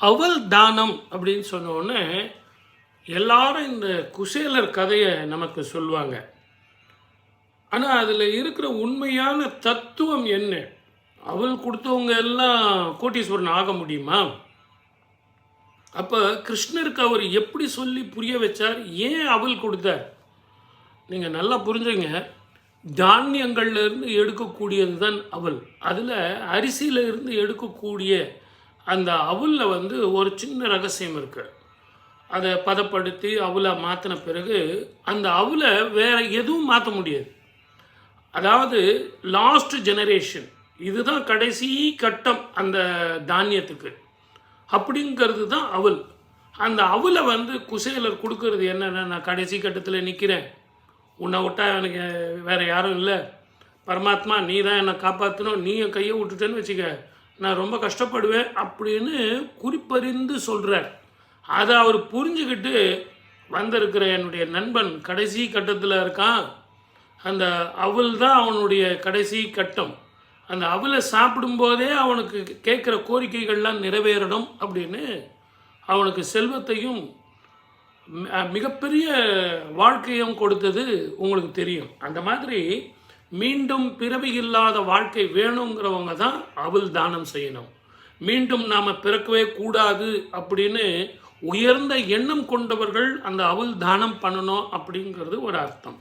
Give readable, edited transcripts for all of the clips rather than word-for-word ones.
அவல் தானம் அப்படின்னு சொன்ன உடனே எல்லாரும் இந்த குசேலர் கதையை நமக்கு சொல்லுவாங்க. ஆனால் அதில் இருக்கிற உண்மையான தத்துவம் என்ன? அவல் கொடுத்தவங்க எல்லாம் கோட்டீஸ்வரன் ஆக முடியுமா? அப்போ கிருஷ்ணருக்கு அவர் எப்படி சொல்லி புரிய வச்சார்? ஏன் அவல் கொடுத்தார்? நீங்கள் நல்லா புரிஞ்சுங்க. தானியங்கள்லேருந்து எடுக்கக்கூடியது தான் அவல். அதில் அரிசியில் இருந்து எடுக்கக்கூடிய அந்த அவலில் ஒரு சின்ன ரகசியம் இருக்குது. அதை பதப்படுத்தி அவலை மாற்றின பிறகு அந்த அவலை வேறு எதுவும் மாற்ற முடியாது. அதாவது லாஸ்ட் ஜெனரேஷன், இதுதான் கடைசி கட்டம் அந்த தானியத்துக்கு அப்படிங்கிறது தான் அவல். அந்த அவலை குசேலர் கொடுக்கறது என்னென்னா, நான் கடைசி கட்டத்தில் நிற்கிறேன், உன்னை விட்டா எனக்கு வேறு யாரும் இல்லை, பரமாத்மா நீ தான் என்னை காப்பாற்றணும், நீ என் கையை விட்டுட்டேன்னு வச்சுக்க, நான் ரொம்ப கஷ்டப்படுவேன் அப்படின்னு குறிப்பறிந்து சொல்கிறார். அதை அவர் புரிஞ்சுக்கிட்டு வந்திருக்கிற என்னுடைய நண்பன் கடைசி கட்டத்தில் இருக்கான். அந்த அவல் தான் அவனுடைய கடைசி கட்டம். அந்த அவலை சாப்பிடும்போதே அவனுக்கு கேட்குற கோரிக்கைகள்லாம் நிறைவேறணும் அப்படின்னு அவனுக்கு செல்வத்தையும் மிகப்பெரிய வாழ்க்கையும் கொடுத்தது உங்களுக்கு தெரியும். அந்த மாதிரி மீண்டும் பிறவி இல்லாத வாழ்க்கை வேணுங்கிறவங்க தான் அவல் தானம் செய்யணும். மீண்டும் நாம் பிறக்கவே கூடாது அப்படின்னு உயர்ந்த எண்ணம் கொண்டவர்கள் அந்த அவல் தானம் பண்ணணும் அப்படிங்கிறது ஒரு அர்த்தம்.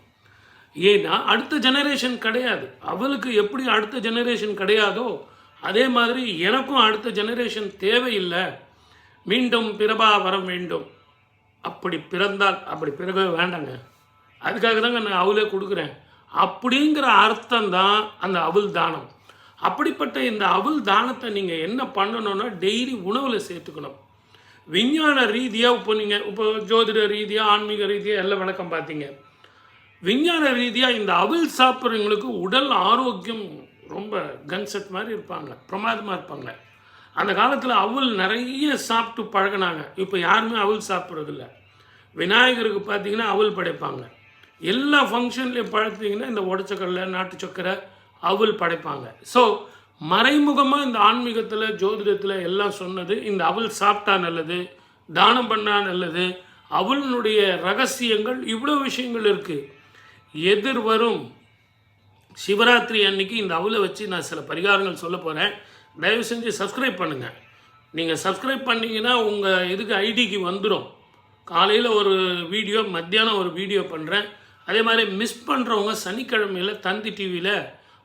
ஏன்னா அடுத்த ஜெனரேஷன் கிடையாது. அவளுக்கு எப்படி அடுத்த ஜெனரேஷன் கிடையாதோ அதே மாதிரி எனக்கும் அடுத்த ஜெனரேஷன் தேவையில்லை, மீண்டும் பிறவா வர வேண்டும். அப்படி பிறந்தால் அப்படி பிறகவே வேண்டாங்க, அதுக்காக தாங்க நான் அவளே கொடுக்குறேன் அப்படிங்கிற அர்த்தம் தான் அந்த அவல் தானம். அப்படிப்பட்ட இந்த அவல் தானத்தை நீங்கள் என்ன பண்ணணும்னா டெய்லி உணவில் சேர்த்துக்கணும். விஞ்ஞான ரீதியாக இப்போ ஜோதிட ரீதியாக ஆன்மீக ரீதியாக எல்லாம் விளக்கம் பார்த்தீங்க. விஞ்ஞான ரீதியாக இந்த அவல் சாப்பிட்றவங்களுக்கு உடல் ஆரோக்கியம் ரொம்ப கன்செட் மாதிரி இருப்பாங்க, பிரமாதமாக இருப்பாங்க. அந்த காலத்தில் அவல் நிறைய சாப்பிட்டு பழகினாங்க. இப்போ யாருமே அவல் சாப்பிட்றதில்ல. விநாயகருக்கு பார்த்தீங்கன்னா அவல் படைப்பாங்க. எல்லா ஃபங்க்ஷன்லேயும் படைத்தீங்கன்னா இந்த உடச்சக்கடலை, நாட்டு சக்கரை, அவல் படைப்பாங்க. ஸோ மறைமுகமாக இந்த ஆன்மீகத்தில் ஜோதிடத்தில் எல்லாம் சொன்னது இந்த அவல் சாப்பிட்டா நல்லது, தானம் பண்ணால் நல்லது. அவலினுடைய ரகசியங்கள் இவ்வளோ விஷயங்கள் இருக்குது. எதிர்வரும் சிவராத்திரி அன்னைக்கு இந்த அவலை வச்சு நான் சில பரிகாரங்கள் சொல்ல போகிறேன். தயவு செஞ்சு சப்ஸ்கிரைப் பண்ணுங்கள். நீங்கள் சப்ஸ்கிரைப் பண்ணிங்கன்னா உங்கள் இதுக்கு ஐடிக்கு வந்துடும். காலையில் ஒரு வீடியோ, மத்தியானம் ஒரு வீடியோ பண்ணுறேன். அதே மாதிரி மிஸ் பண்ணுறவங்க சனிக்கிழமையில் தந்தி டிவியில்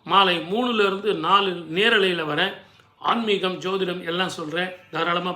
மாலை 3லேருந்து 4 நேரலையில் வரேன். ஆன்மீகம், ஜோதிடம் எல்லாம் சொல்கிறேன். தாராளமாக